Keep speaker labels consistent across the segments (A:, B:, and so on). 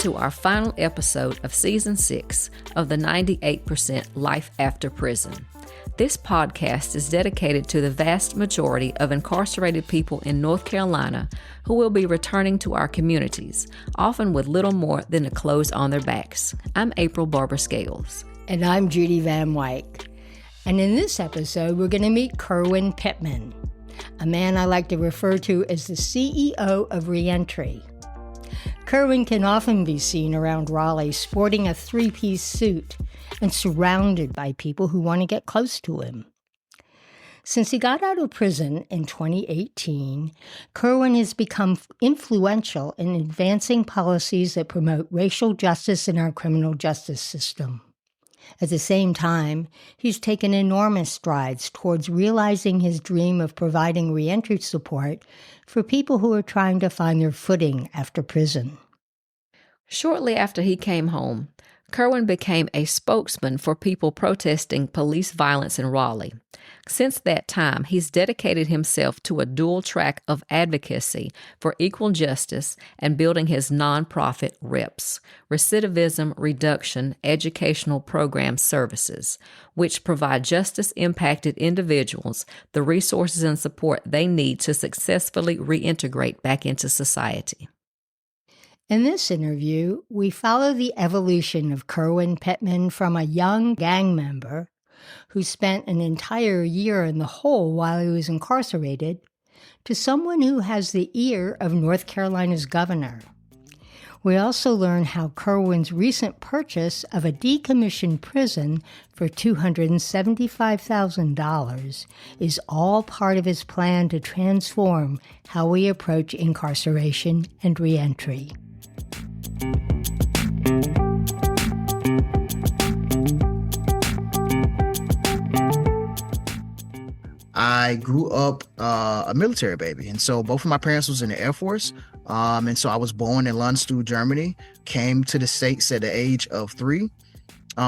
A: to our final episode of Season 6 of the 98% Life After Prison. This podcast is dedicated to the vast majority of incarcerated people in North Carolina who will be returning to our communities, often with little more than the clothes on their backs. I'm April Barber Scales.
B: And I'm Judy Van Wyk. And in this episode, we're going to meet Kerwin Pittman, a man I like to refer to as the CEO of reentry. Kerwin can often be seen around Raleigh sporting a three-piece suit and surrounded by people who want to get close to him. Since he got out of prison in 2018, Kerwin has become influential in advancing policies that promote racial justice in our criminal justice system. At the same time, he's taken enormous strides towards realizing his dream of providing reentry support for people who are trying to find their footing after prison.
A: Shortly after he came home, Kerwin became a spokesman for people protesting police violence in Raleigh. Since that time, he's dedicated himself to a dual track of advocacy for equal justice and building his nonprofit REPS, Recidivism Reduction Educational Program Services, which provide justice-impacted individuals the resources and support they need to successfully reintegrate back into society.
B: In this interview, we follow the evolution of Kerwin Pittman from a young gang member who spent an entire year in the hole while he was incarcerated to someone who has the ear of North Carolina's governor. We also learn how Kerwin's recent purchase of a decommissioned prison for $275,000 is all part of his plan to transform how we approach incarceration and reentry.
C: I grew up a military baby, and so both of my parents was in the Air Force, and so I was born in Landstuhl, Germany, came to the States at the age of 3,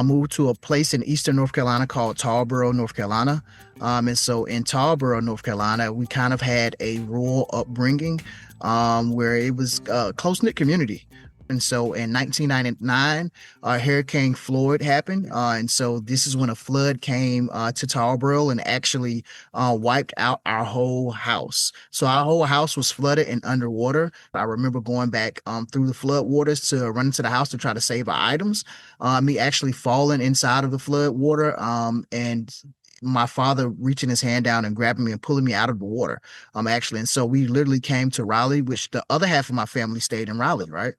C: moved to a place in eastern North Carolina called Tarboro, North Carolina, and so in Tarboro, North Carolina, we kind of had a rural upbringing where it was a close-knit community. And so in 1999, Hurricane Floyd happened. And so this is when a flood came to Tarboro and actually wiped out our whole house. So our whole house was flooded and underwater. I remember going back through the flood waters to run into the house to try to save our items. Me actually falling inside of the flood water and my father reaching his hand down and grabbing me and pulling me out of the water, actually. And so we literally came to Raleigh, which the other half of my family stayed in Raleigh, right?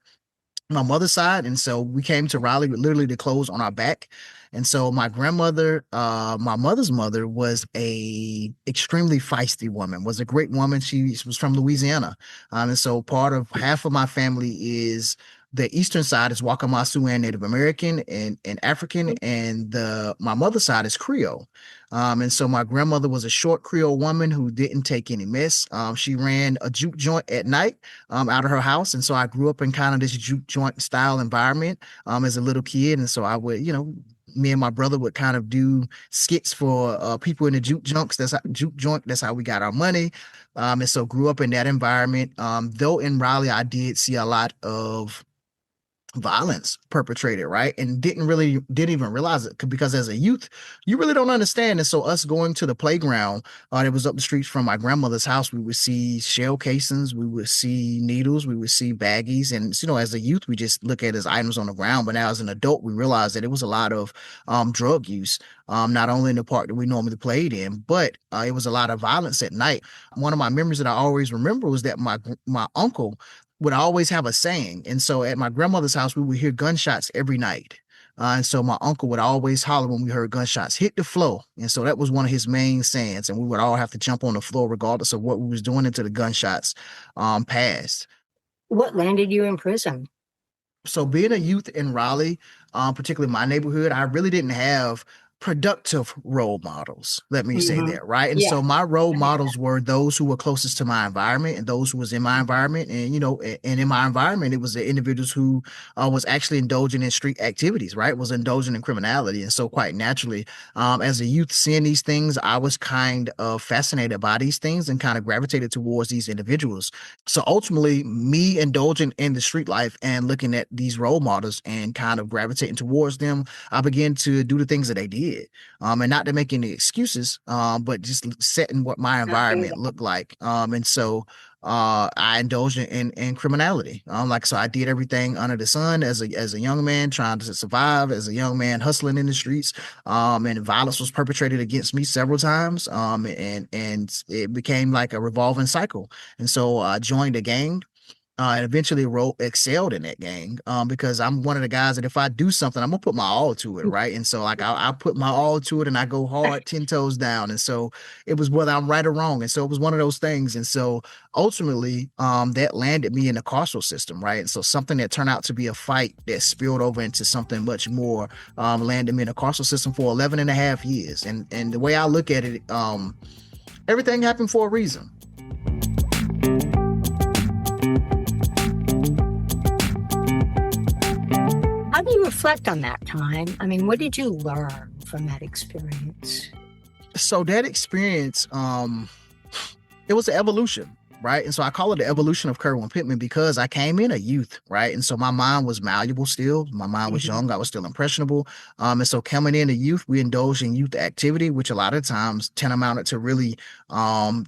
C: My mother's side. And so we came to Raleigh with literally the clothes on our back. And so my grandmother, my mother's mother, was a extremely feisty woman, was a great woman. She was from Louisiana. And so part of half of my family is the eastern side is Waccamasu and Native American and African, and my mother's side is Creole. And so my grandmother was a short Creole woman who didn't take any mess. She ran a juke joint at night out of her house. And so I grew up in kind of this juke joint style environment as a little kid. And so I would, me and my brother would kind of do skits for people in the juke joint. That's how we got our money. And so grew up in that environment. Though in Raleigh, I did see a lot of violence perpetrated, right? And didn't even realize it because as a youth, you really don't understand. And so us going to the playground that was up the street from my grandmother's house, we would see shell casings, we would see needles, we would see baggies. And, as a youth, we just look at it as items on the ground. But now as an adult, we realized that it was a lot of drug use, not only in the park that we normally played in, but it was a lot of violence at night. One of my memories that I always remember was that my uncle would always have a saying. And so at my grandmother's house, we would hear gunshots every night. And so my uncle would always holler when we heard gunshots, hit the floor. And so that was one of his main sayings. And we would all have to jump on the floor regardless of what we was doing until the gunshots passed.
B: What landed you in prison?
C: So being a youth in Raleigh, particularly my neighborhood, I really didn't have productive role models. Let me say
B: Mm-hmm.
C: that, right? And
B: Yeah.
C: so my role
B: I hear
C: models were those who were closest to my environment and those who was in my environment. And, and in my environment, it was the individuals who was actually indulging in street activities, right? Was indulging in criminality. And so quite naturally, as a youth seeing these things, I was kind of fascinated by these things and kind of gravitated towards these individuals. So ultimately, me indulging in the street life and looking at these role models and kind of gravitating towards them, I began to do the things that they did, and not to make any excuses, but just setting what my
B: I hear
C: environment
B: that.
C: looked like. And so I indulged in criminality. So I did everything under the sun as a young man trying to survive, as a young man hustling in the streets. And violence was perpetrated against me several times. And it became like a revolving cycle. And so I joined a gang, and eventually excelled in that gang, because I'm one of the guys that if I do something, I'm gonna put my all to it, right? And so like I put my all to it and I go hard, 10 toes down. And so it was whether I'm right or wrong. And so it was one of those things. And so ultimately, that landed me in the carceral system, right? And so something that turned out to be a fight that spilled over into something much more, landed me in the carceral system for 11 and a half years. And the way I look at it, everything happened for a reason.
B: How do you reflect on that time? I mean, what did you learn from that experience?
C: So that experience, it was an evolution, right? And so I call it the evolution of Kerwin Pittman because I came in a youth, right? And so my mind was malleable still. My mind was young. I was still impressionable. And so coming in a youth, we indulged in youth activity, which a lot of times amounted to really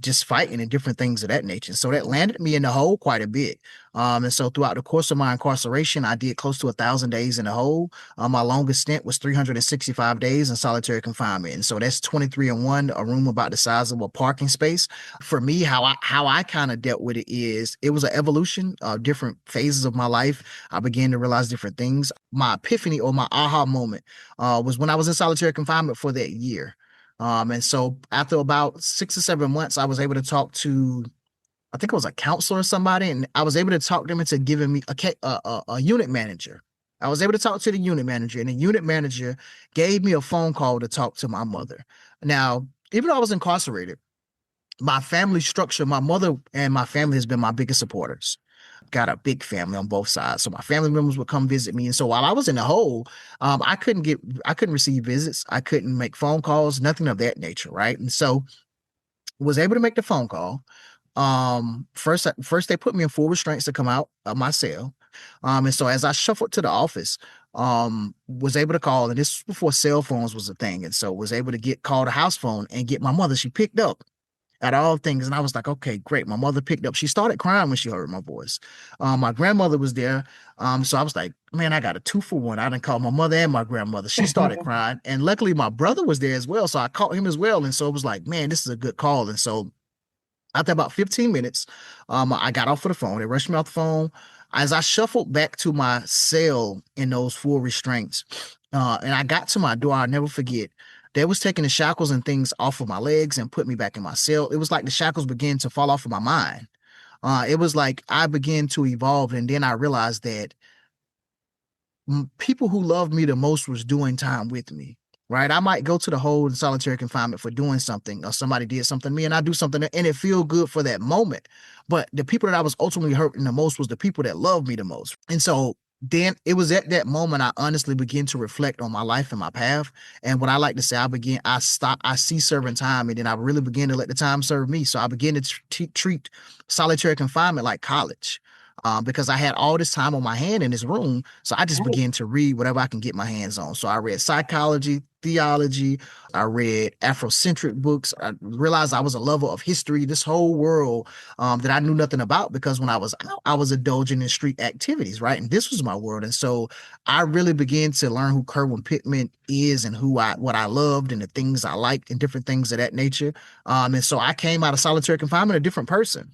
C: just fighting and different things of that nature. So that landed me in the hole quite a bit. And so throughout the course of my incarceration, I did close to 1,000 days in the hole. My longest stint was 365 days in solitary confinement. And so that's 23 in one, a room about the size of a parking space. For me, how I kind of dealt with it is it was an evolution of different phases of my life. I began to realize different things. My epiphany or my aha moment was when I was in solitary confinement for that year. And so after about 6 or 7 months, I was able to talk to, I think it was a counselor or somebody, and I was able to talk them into giving me a unit manager. I was able to talk to the unit manager, and the unit manager gave me a phone call to talk to my mother. Now, even though I was incarcerated, my family structure, my mother and my family has been my biggest supporters. Got a big family on both sides. So my family members would come visit me. And so while I was in the hole, I couldn't receive visits. I couldn't make phone calls, nothing of that nature. Right. And so was able to make the phone call. First they put me in full restraints to come out of my cell. And so as I shuffled to the office, was able to call, and this was before cell phones was a thing. And so was able to call the house phone and get my mother. She picked up at all things. And I was like, okay, great. My mother picked up. She started crying when she heard my voice. My grandmother was there. So I was like, man, I got a 2-for-1. I didn't call my mother and my grandmother. She started crying. And luckily my brother was there as well. So I called him as well. And so it was like, man, this is a good call. And so after about 15 minutes, I got off of the phone. They rushed me off the phone. As I shuffled back to my cell in those full restraints, and I got to my door, I'll never forget, they was taking the shackles and things off of my legs and put me back in my cell. It was like the shackles began to fall off of my mind. It was like I began to evolve, and then I realized that people who loved me the most was doing time with me. Right, I might go to the hole in solitary confinement for doing something, or somebody did something to me, and I do something, and it feel good for that moment. But the people that I was ultimately hurting the most was the people that loved me the most. And so then it was at that moment I honestly began to reflect on my life and my path. And what I like to say, I see serving time, and then I really begin to let the time serve me. So I began to treat solitary confinement like college. Because I had all this time on my hand in this room. So I just began to read whatever I can get my hands on. So I read psychology, theology. I read Afrocentric books. I realized I was a lover of history, this whole world that I knew nothing about, because when I was out, I was indulging in street activities, right? And this was my world. And so I really began to learn who Kerwin Pittman is and what I loved and the things I liked and different things of that nature. And so I came out of solitary confinement a different person.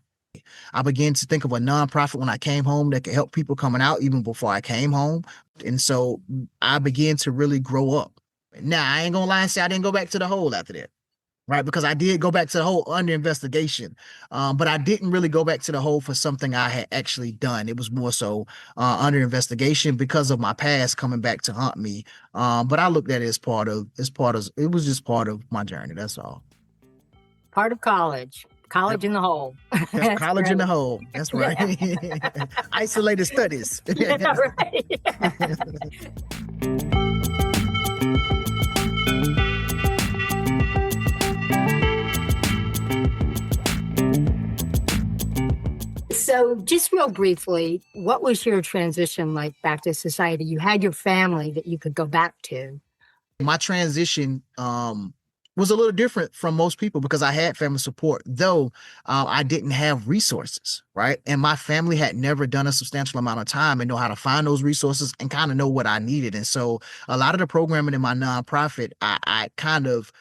C: I began to think of a nonprofit when I came home that could help people coming out even before I came home. And so I began to really grow up. Now, I ain't gonna lie and say I didn't go back to the hole after that. right? Because I did go back to the whole under investigation, but I didn't really go back to the whole for something I had actually done. It was more so under investigation because of my past coming back to haunt me. But I looked at it it was just part of my journey. That's all.
B: Part of college.
C: Yep.
B: College in the hole.
C: That's
B: That's
C: college in
B: great.
C: the hole. That's right. Isolated studies.
B: Yeah, right. So, just real briefly, what was your transition like back to society? You had your family that you could go back to.
C: My transition was a little different from most people because I had family support, though I didn't have resources, right? And my family had never done a substantial amount of time and know how to find those resources and kind of know what I needed. And so a lot of the programming in my nonprofit, I kind of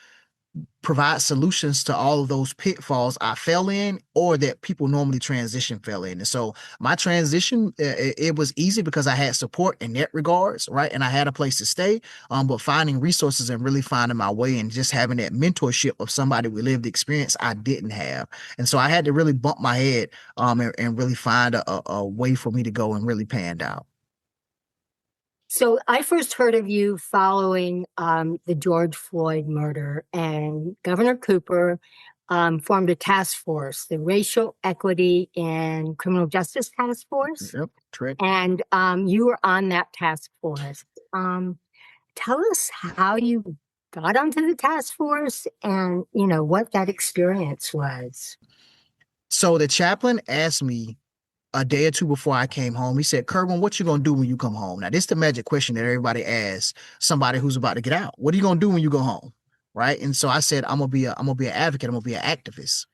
C: provide solutions to all of those pitfalls I fell in or that people normally transition fell in. And so my transition, it was easy because I had support in that regards, right? And I had a place to stay, but finding resources and really finding my way and just having that mentorship of somebody with lived experience I didn't have. And so I had to really bump my head and really find a way for me to go and really panned out.
B: So I first heard of you following the George Floyd murder, and Governor Cooper formed a task force, the Racial Equity and Criminal Justice Task Force.
C: Yep, correct.
B: And you were on that task force. Tell us how you got onto the task force and, what that experience was.
C: So the chaplain asked me a day or two before I came home. He said, Kerwin, what you gonna do when you come home? Now, this is the magic question that everybody asks somebody who's about to get out. What are you gonna do when you go home? Right. And so I said, I'm gonna be an advocate, I'm gonna be an activist.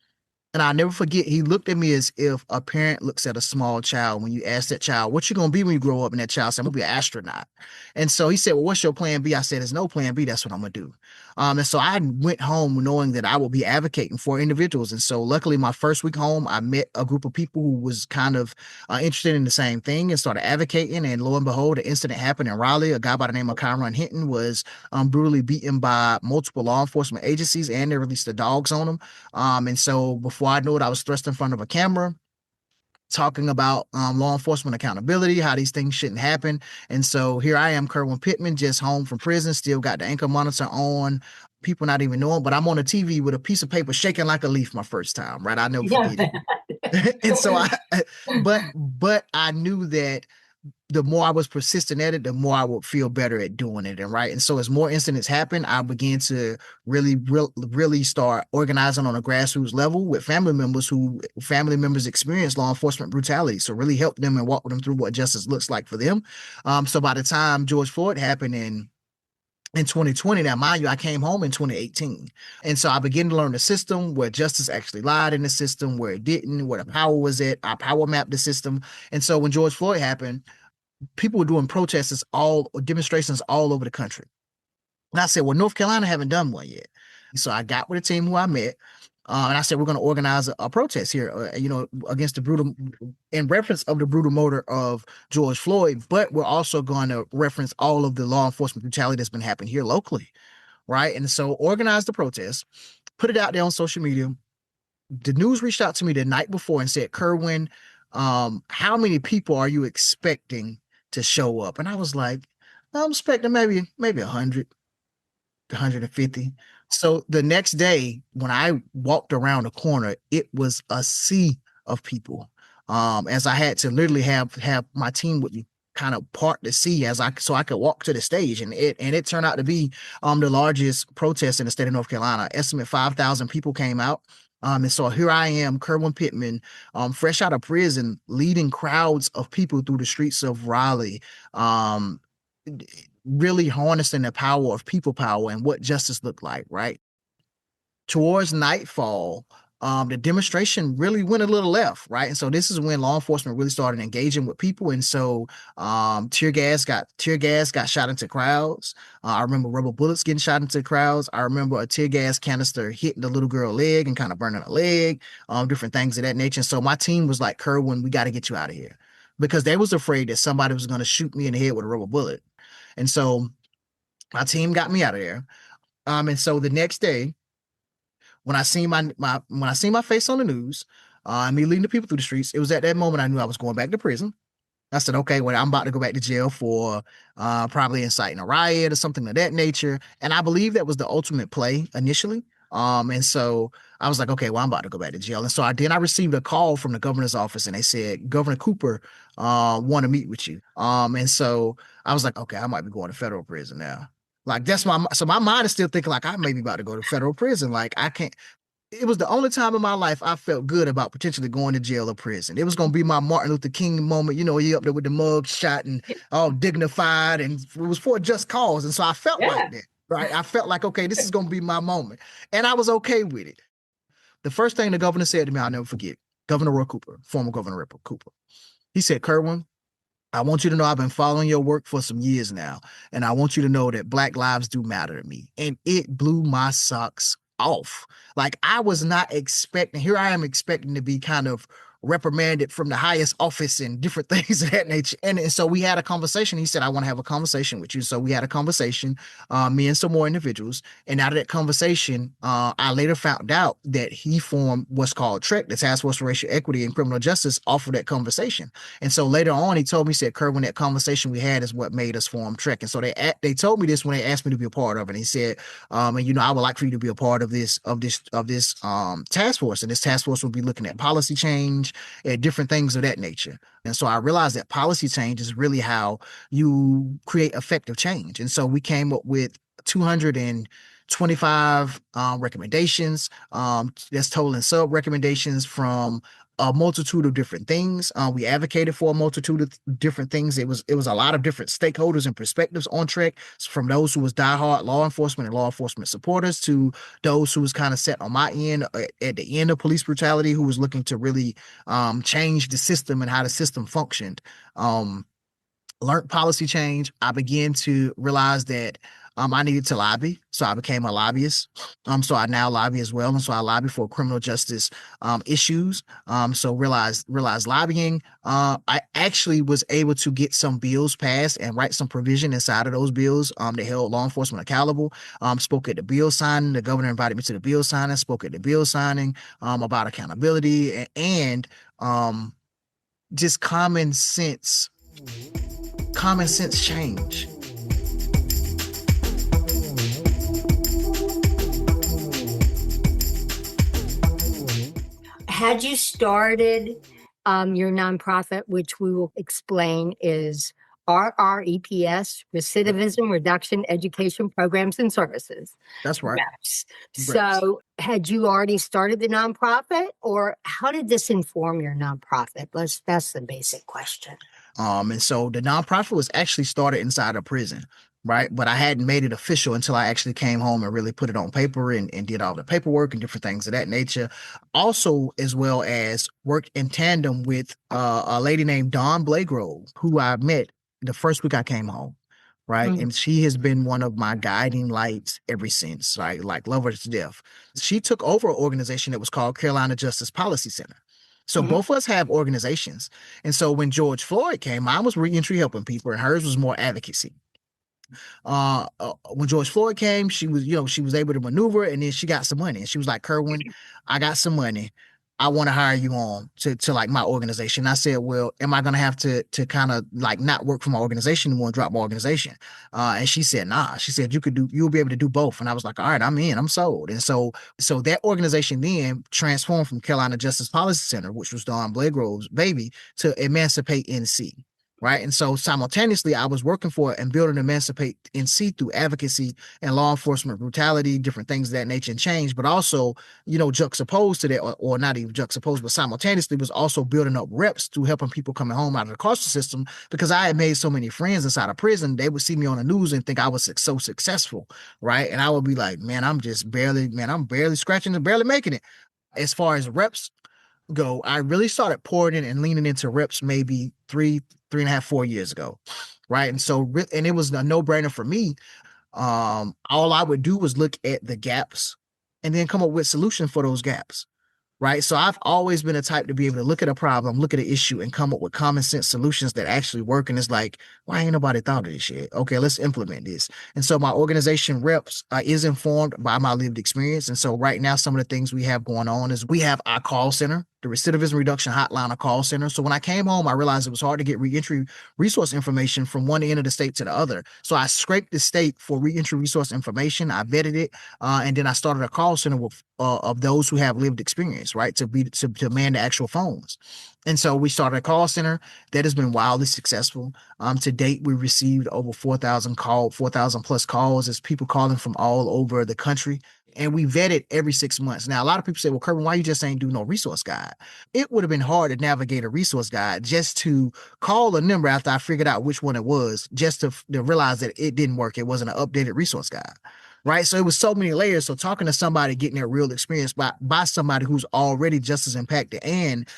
C: And I'll never forget, he looked at me as if a parent looks at a small child when you ask that child, what you going to be when you grow up? And that child said, I'm going to be an astronaut. And so he said, well, what's your plan B? I said, there's no plan B. That's what I'm going to do. And so I went home knowing that I will be advocating for individuals. And so luckily, my first week home, I met a group of people who was kind of interested in the same thing and started advocating. And lo and behold, an incident happened in Raleigh. A guy by the name of Kyron Hinton was brutally beaten by multiple law enforcement agencies, and they released the dogs on him. And so before I knew it, I was thrust in front of a camera talking about law enforcement accountability, how these things shouldn't happen. And so here I am, Kerwin Pittman, just home from prison, still got the ankle monitor on, people not even knowing, but I'm on the TV with a piece of paper shaking like a leaf my first time, right? I never forget it. And so but I knew that the more I was persistent at it, the more I would feel better at doing it. And right. And so as more incidents happen, I began to really start organizing on a grassroots level with family members experience law enforcement brutality. So really help them and walk them through what justice looks like for them. So by the time George Floyd happened in 2020, now mind you, I came home in 2018. And so I began to learn the system where justice actually lied in the system, where it didn't, where the power was at. I power mapped the system. And so when George Floyd happened, people were doing demonstrations all over the country. And I said, well, North Carolina haven't done one yet. So I got with a team who I met. And I said, we're going to organize a protest here, against in reference of the brutal murder of George Floyd. But we're also going to reference all of the law enforcement brutality that's been happening here locally. Right. And so organize the protest, put it out there on social media. The news reached out to me the night before and said, Kerwin, how many people are you expecting to show up? And I was like, I'm expecting maybe 100, 150. So the next day when I walked around the corner, it was a sea of people. As I had to literally have my team with me kind of part the sea so I could walk to the stage. And it turned out to be the largest protest in the state of North Carolina. Estimate 5,000 people came out. And so here I am, Kerwin Pittman, fresh out of prison, leading crowds of people through the streets of Raleigh, really harnessing the power of people power and what justice looked like, right? Towards nightfall, the demonstration really went a little left, right? And so this is when law enforcement really started engaging with people. And so tear gas got shot into crowds. I remember rubber bullets getting shot into crowds. I remember a tear gas canister hitting the little girl leg and kind of burning her leg, different things of that nature. And so my team was like, Kerwin, we got to get you out of here, because they was afraid that somebody was going to shoot me in the head with a rubber bullet. And so my team got me out of there. And so the next day, When I seen when I seen my face on the news, me leading the people through the streets, it was at that moment I knew I was going back to prison. I said, okay, well, I'm about to go back to jail for probably inciting a riot or something of that nature. And I believe that was the ultimate play initially. And so I was like, okay, well, I'm about to go back to jail. And so I received a call from the governor's office and they said, Governor Cooper want to meet with you. And so I was like, okay, I might be going to federal prison now. Like so my mind is still thinking like I may be about to go to federal prison. Like I can't, it was the only time in my life I felt good about potentially going to jail or prison. It was going to be my Martin Luther King moment. You know, he up there with the mug shot and all dignified, and it was for a just cause. And so I felt like that, right? I felt like, okay, this is going to be my moment. And I was okay with it. The first thing the governor said to me, I'll never forget, Governor Roy Cooper, former Governor Roy Cooper. He said, Kerwin, I want you to know I've been following your work for some years now. And I want you to know that Black lives do matter to me. And it blew my socks off. Like I was not expecting, here I am expecting to be kind of reprimanded from the highest office and different things of that nature. And so we had a conversation. He said, I want to have a conversation with you. So we had a conversation, me and some more individuals. And out of that conversation, I later found out that he formed what's called TREC, the Task Force for Racial Equity and Criminal Justice, off of that conversation. And so later on, he told me, he said, Kerwin, that conversation we had is what made us form TREC. And so they told me this when they asked me to be a part of it. And he said, and you know, I would like for you to be a part of this task force. And this task force will be looking at policy change and different things of that nature. And so I realized that policy change is really how you create effective change. And so we came up with 225 recommendations. That's totaling sub recommendations from a multitude of different things. We advocated for a multitude of different things. It was a lot of different stakeholders and perspectives on TREC, from those who was diehard law enforcement and law enforcement supporters to those who was kind of set on my end at the end of police brutality, who was looking to really change the system and how the system functioned. Learned policy change. I began to realize that I needed to lobby. So I became a lobbyist. So I now lobby as well. And so I lobby for criminal justice issues. So realized lobbying. I actually was able to get some bills passed and write some provision inside of those bills that held law enforcement accountable. Spoke at the bill signing. The governor invited me to the bill signing. Spoke at the bill signing about accountability and just common sense change.
B: Had you started your nonprofit, which we will explain is RREPS, Recidivism Reduction Education Programs and Services.
C: That's right.
B: Reps. So had you already started the nonprofit, or how did this inform your nonprofit? That's the basic question.
C: And so the nonprofit was actually started inside a prison, right? But I hadn't made it official until I actually came home and really put it on paper and did all the paperwork and different things of that nature. Also, as well as worked in tandem with a lady named Dawn Blagrove, who I met the first week I came home. Right. Mm-hmm. And she has been one of my guiding lights ever since, right? Like, love her to death. She took over an organization that was called Carolina Justice Policy Center. So both of us have organizations. And so when George Floyd came, mine was reentry helping people and hers was more advocacy. When George Floyd came, she was able to maneuver, and then she got some money. And she was like, Kerwin, I got some money. I want to hire you on to like my organization. I said, well, am I going to have to kind of like not work for my organization anymore and drop my organization? And she said, nah. She said, you'll be able to do both. And I was like, all right, I'm in, I'm sold. And so that organization then transformed from Carolina Justice Policy Center, which was Dawn Blagrove's baby, to Emancipate NC. Right. And so simultaneously, I was working for and building Emancipate NC through advocacy and law enforcement brutality, different things of that nature and change, but also, juxtaposed to that, or not even juxtaposed, but simultaneously was also building up reps through helping people coming home out of the carceral system, because I had made so many friends inside of prison. They would see me on the news and think I was so successful. Right. And I would be like, man, I'm barely scratching and barely making it. As far as reps go, I really started pouring in and leaning into reps maybe 3.5, 4 years ago. Right. And so, and it was a no-brainer for me. All I would do was look at the gaps and then come up with solutions for those gaps. right? So I've always been a type to be able to look at a problem, look at an issue, and come up with common sense solutions that actually work. And it's like, why ain't nobody thought of this shit? Okay, let's implement this. And so my organization reps is informed by my lived experience. And so right now, some of the things we have going on is we have our call center, the recidivism reduction hotline, a call center. So when I came home, I realized it was hard to get reentry resource information from one end of the state to the other. So I scraped the state for reentry resource information. I vetted it, and then I started a call center with of those who have lived experience, right, to man the actual phones. And so we started a call center that has been wildly successful. To date, we received over 4,000 plus calls as people calling from all over the country. And we vet it every 6 months. Now, a lot of people say, well, Kerwin, why you just ain't do no resource guide? It would have been hard to navigate a resource guide just to call a number after I figured out which one it was, just to realize that it didn't work. It wasn't an updated resource guide. Right. So it was so many layers. So talking to somebody, getting their real experience by somebody who's already just as impacted and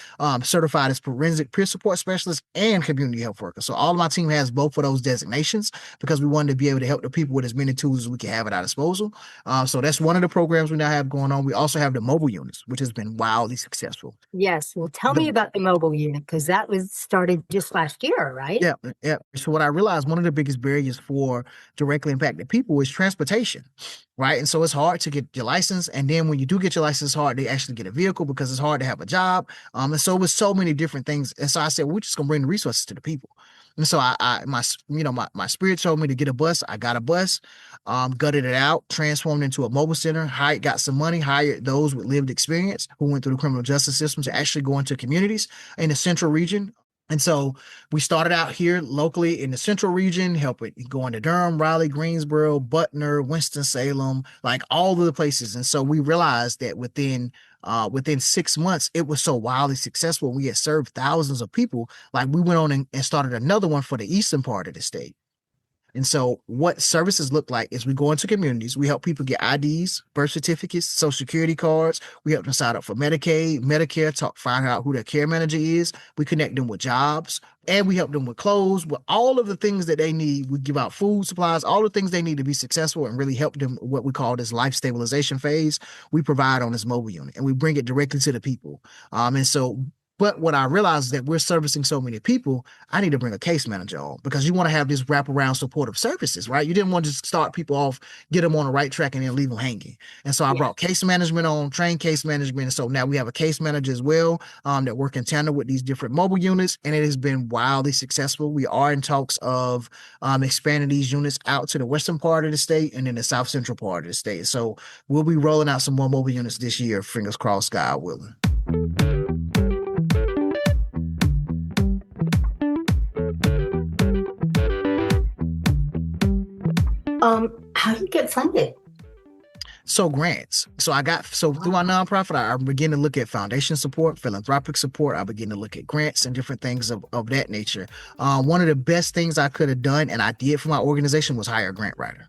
C: certified as forensic peer support specialist and community health worker. So all of my team has both of those designations because we wanted to be able to help the people with as many tools as we can have at our disposal. So that's one of the programs we now have going on. We also have the mobile units, which has been wildly successful.
B: Yes. Well, tell me about the mobile unit, because that was started just last year, right?
C: Yeah. Yeah. So what I realized, one of the biggest barriers for directly impacted people is transportation. Right. And so it's hard to get your license. And then when you do get your license, it's hard to actually get a vehicle because it's hard to have a job. And so it was so many different things. And so I said, we're just going to bring the resources to the people. And so my spirit told me to get a bus. I got a bus, gutted it out, transformed into a mobile center, got some money, hired those with lived experience who went through the criminal justice system to actually go into communities in the central region. And so we started out here locally in the central region, helping going to Durham, Raleigh, Greensboro, Butner, Winston-Salem, like all of the places. And so we realized that within 6 months, it was so wildly successful. We had served thousands of people. Like we went on and started another one for the eastern part of the state. And so what services look like is we go into communities, we help people get IDs, birth certificates, social security cards. We help them sign up for Medicaid, Medicare, find out who their care manager is. We connect them with jobs, and we help them with clothes, with all of the things that they need. We give out food supplies, all the things they need to be successful and really help them what we call this life stabilization phase. We provide on this mobile unit, and we bring it directly to the people. But what I realized is that we're servicing so many people, I need to bring a case manager on because you want to have this wraparound supportive services, right? You didn't want to just start people off, get them on the right track, and then leave them hanging. And so I brought case management on, trained case management. And so now we have a case manager as well that work in tandem with these different mobile units, and it has been wildly successful. We are in talks of expanding these units out to the western part of the state and then the south central part of the state. So we'll be rolling out some more mobile units this year, fingers crossed, God willing.
B: How do you get funded?
C: So grants. So through our nonprofit, I begin to look at foundation support, philanthropic support. I begin to look at grants and different things of that nature. One of the best things I could have done, and I did for my organization, was hire a grant writer.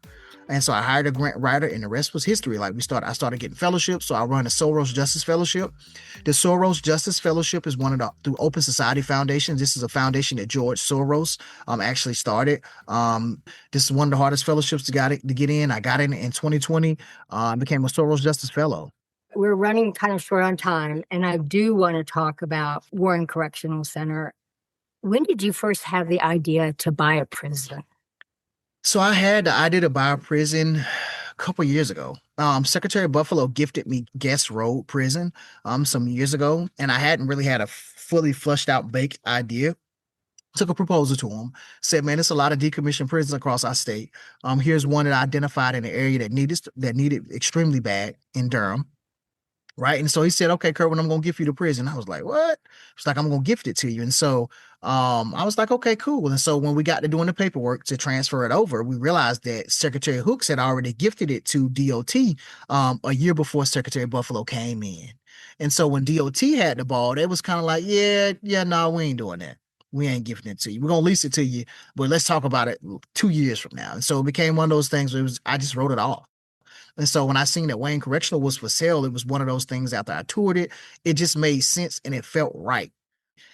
C: And so I hired a grant writer, and the rest was history. Like I started getting fellowships. So I run a Soros Justice Fellowship. The Soros Justice Fellowship is through Open Society Foundation. This is a foundation that George Soros actually started. This is one of the hardest fellowships to get in. I got in 2020. Became a Soros Justice Fellow.
B: We're running kind of short on time, and I do want to talk about Warren Correctional Center. When did you first have the idea to buy a prison?
C: So I had the idea to buy a prison a couple years ago. Secretary Buffalo gifted me Guest Road Prison some years ago, and I hadn't really had a fully flushed out baked idea. Took a proposal to him, said, man, there's a lot of decommissioned prisons across our state. Here's one that I identified in an area that needed extremely bad in Durham. Right. And so he said, okay, Kerwin, I'm going to gift you the prison. I was like, what? It's like, I'm going to gift it to you. And so I was like, okay, cool. And so when we got to doing the paperwork to transfer it over, we realized that Secretary Hooks had already gifted it to DOT a year before Secretary Buffalo came in. And so when DOT had the ball, they was kind of like, no, we ain't doing that. We ain't gifting it to you. We're going to lease it to you, but let's talk about it 2 years from now. And so it became one of those things where I just wrote it off. And so when I seen that Wayne Correctional was for sale, it was one of those things after I toured it, it just made sense and it felt right.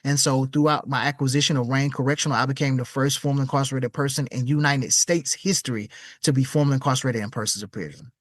C: And so throughout my acquisition of Wayne Correctional, I became the first formerly incarcerated person in United States history to be formerly incarcerated in persons of prison.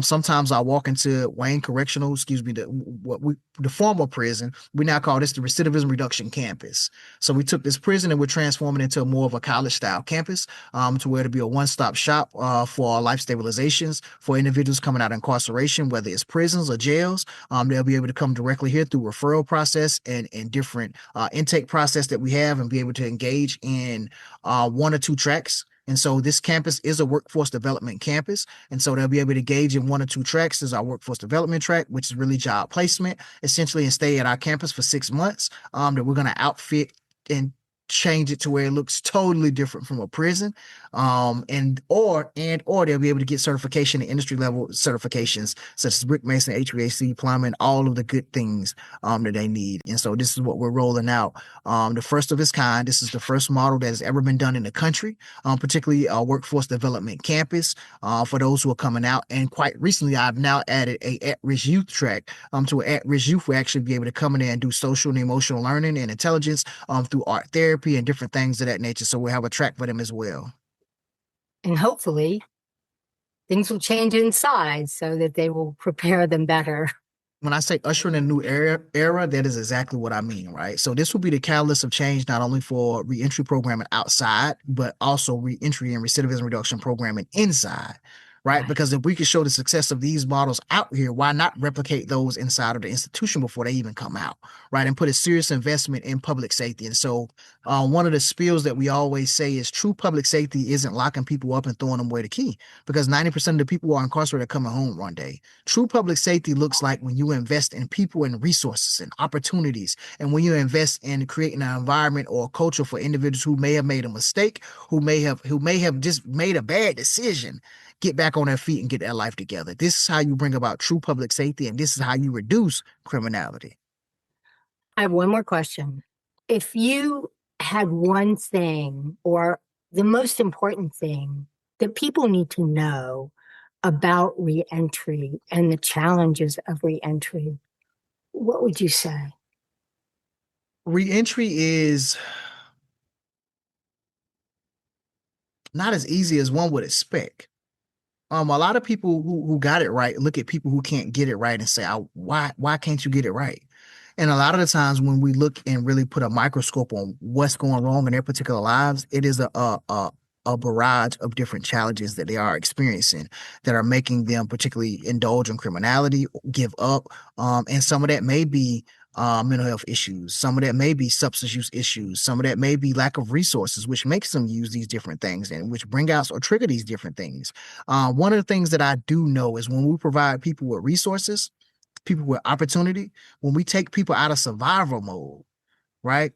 C: Sometimes I walk into Wayne Correctional, the former prison. We now call this the Recidivism Reduction Campus. So we took this prison and we're transforming it into more of a college style campus, to where to be a one-stop shop for life stabilizations for individuals coming out of incarceration, whether it's prisons or jails. They'll be able to come directly here through referral process and different intake process that we have, and be able to engage in one or two tracks. And so this campus is a workforce development campus. And so they'll be able to engage in one or two tracks. There's our workforce development track, which is really job placement, essentially, and stay at our campus for 6 months, that we're going to outfit and change it to where it looks totally different from a prison, or they'll be able to get certification and industry level certifications such as brick mason, HVAC, plumbing, all of the good things that they need. And so this is what we're rolling out, the first of its kind. This is the first model that has ever been done in the country, particularly a workforce development campus for those who are coming out. And quite recently, I've now added a at-risk youth track, to at-risk youth will actually be able to come in there and do social and emotional learning and intelligence through art therapy and different things of that nature. So we'll have a track for them as well.
B: And hopefully things will change inside so that they will prepare them better.
C: When I say ushering a new era, that is exactly what I mean, right? So this will be the catalyst of change, not only for reentry programming outside, but also reentry and recidivism reduction programming inside. Right? Because if we can show the success of these models out here, why not replicate those inside of the institution before they even come out, right? And put a serious investment in public safety. And so one of the spills that we always say is true public safety isn't locking people up and throwing them away the key, because 90% of the people who are incarcerated are coming home one day. True public safety looks like when you invest in people and resources and opportunities, and when you invest in creating an environment or a culture for individuals who may have made a mistake, who may have just made a bad decision, get back on their feet and get their life together. This is how you bring about true public safety, and this is how you reduce criminality.
B: I have one more question. If you had one thing, or the most important thing that people need to know about reentry and the challenges of reentry, what would you say?
C: Reentry is not as easy as one would expect. A lot of people who got it right look at people who can't get it right and say, why can't you get it right? And a lot of the times when we look and really put a microscope on what's going wrong in their particular lives, it is a barrage of different challenges that they are experiencing that are making them particularly indulge in criminality, give up. And some of that may be mental health issues. Some of that may be substance use issues. Some of that may be lack of resources, which makes them use these different things and which bring out or trigger these different things. One of the things that I do know is when we provide people with resources, people with opportunity, when we take people out of survival mode, right,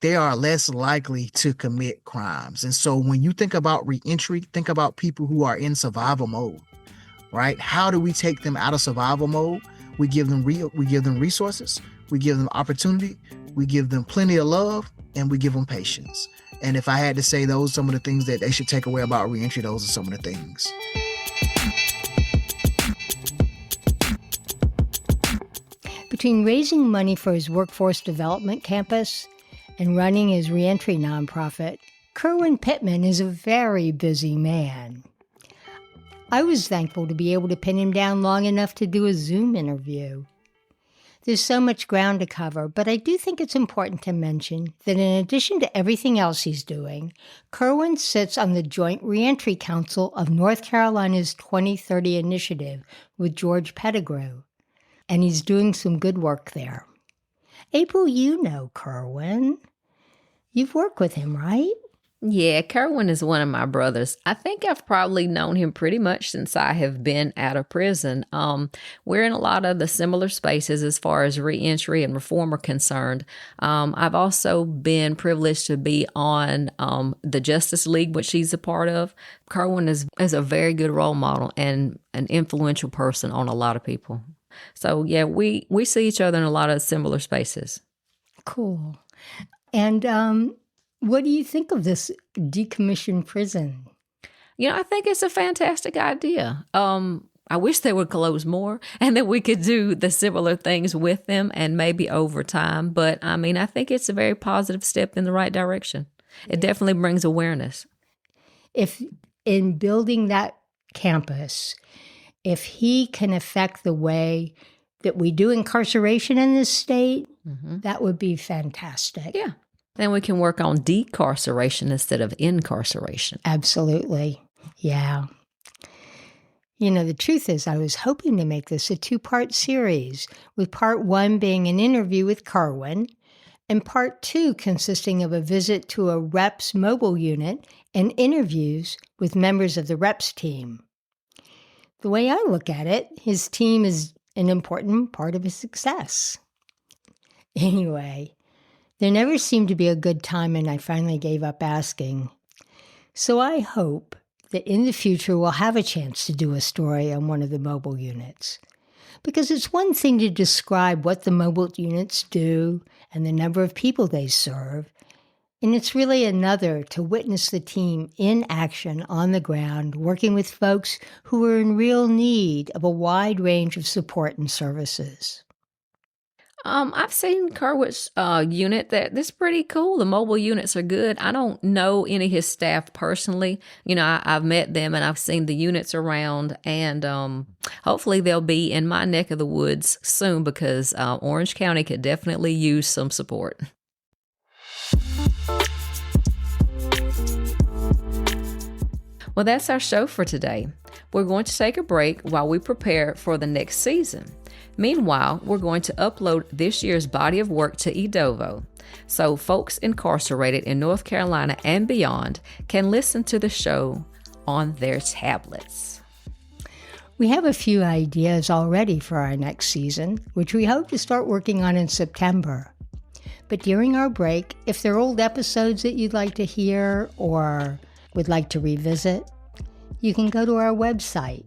C: they are less likely to commit crimes. And so when you think about reentry, think about people who are in survival mode, right? How do we take them out of survival mode? We give them resources. We give them opportunity, we give them plenty of love, and we give them patience. And if I had to say some of the things that they should take away about reentry, those are some of the things.
B: Between raising money for his workforce development campus and running his reentry nonprofit, Kerwin Pittman is a very busy man. I was thankful to be able to pin him down long enough to do a Zoom interview. There's so much ground to cover, but I do think it's important to mention that in addition to everything else he's doing, Kerwin sits on the Joint Reentry Council of North Carolina's 2030 initiative with George Pettigrew, and he's doing some good work there. April, you know Kerwin. You've worked with him, right?
A: Yeah, Kerwin is one of my brothers. I think I've probably known him pretty much since I have been out of prison. We're in a lot of the similar spaces as far as reentry and reform are concerned. I've also been privileged to be on the Justice League, which he's a part of. Kerwin is a very good role model and an influential person on a lot of people. So, yeah, we see each other in a lot of similar spaces.
B: Cool. And what do you think of this decommissioned prison?
A: I think it's a fantastic idea. I wish they would close more and that we could do the similar things with them and maybe over time. But, I think it's a very positive step in the right direction. It definitely brings awareness.
B: If in building that campus, if he can affect the way that we do incarceration in this state, that would be fantastic.
A: Yeah. Then we can work on decarceration instead of incarceration.
B: Absolutely. Yeah. You know, the truth is, I was hoping to make this a 2-part series, with part 1 being an interview with Kerwin, and part 2 consisting of a visit to a REPS mobile unit and interviews with members of the REPS team. The way I look at it, his team is an important part of his success. Anyway, there never seemed to be a good time, and I finally gave up asking. So I hope that in the future we'll have a chance to do a story on one of the mobile units. Because it's one thing to describe what the mobile units do and the number of people they serve, and it's really another to witness the team in action on the ground, working with folks who are in real need of a wide range of support and services.
A: I've seen Kerwin's unit. That's pretty cool. The mobile units are good. I don't know any of his staff personally. You know, I've met them and I've seen the units around, and hopefully they'll be in my neck of the woods soon, because Orange County could definitely use some support. Well, that's our show for today. We're going to take a break while we prepare for the next season. Meanwhile, we're going to upload this year's body of work to Edovo, so folks incarcerated in North Carolina and beyond can listen to the show on their tablets.
B: We have a few ideas already for our next season, which we hope to start working on in September. But during our break, if there are old episodes that you'd like to hear or would like to revisit, you can go to our website,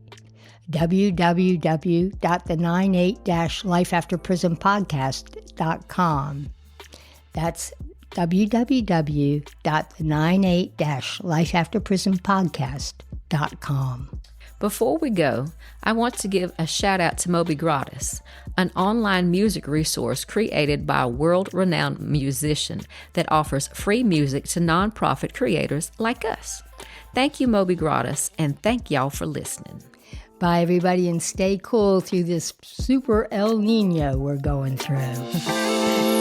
B: www.the98-lifeafterprisonpodcast.com. That's www.the98-lifeafterprisonpodcast.com.
A: Before we go, I want to give a shout out to Moby Gratis, an online music resource created by a world-renowned musician that offers free music to nonprofit creators like us. Thank you, Moby Gratis, and thank y'all for listening.
B: Bye, everybody, and stay cool through this super El Nino we're going through.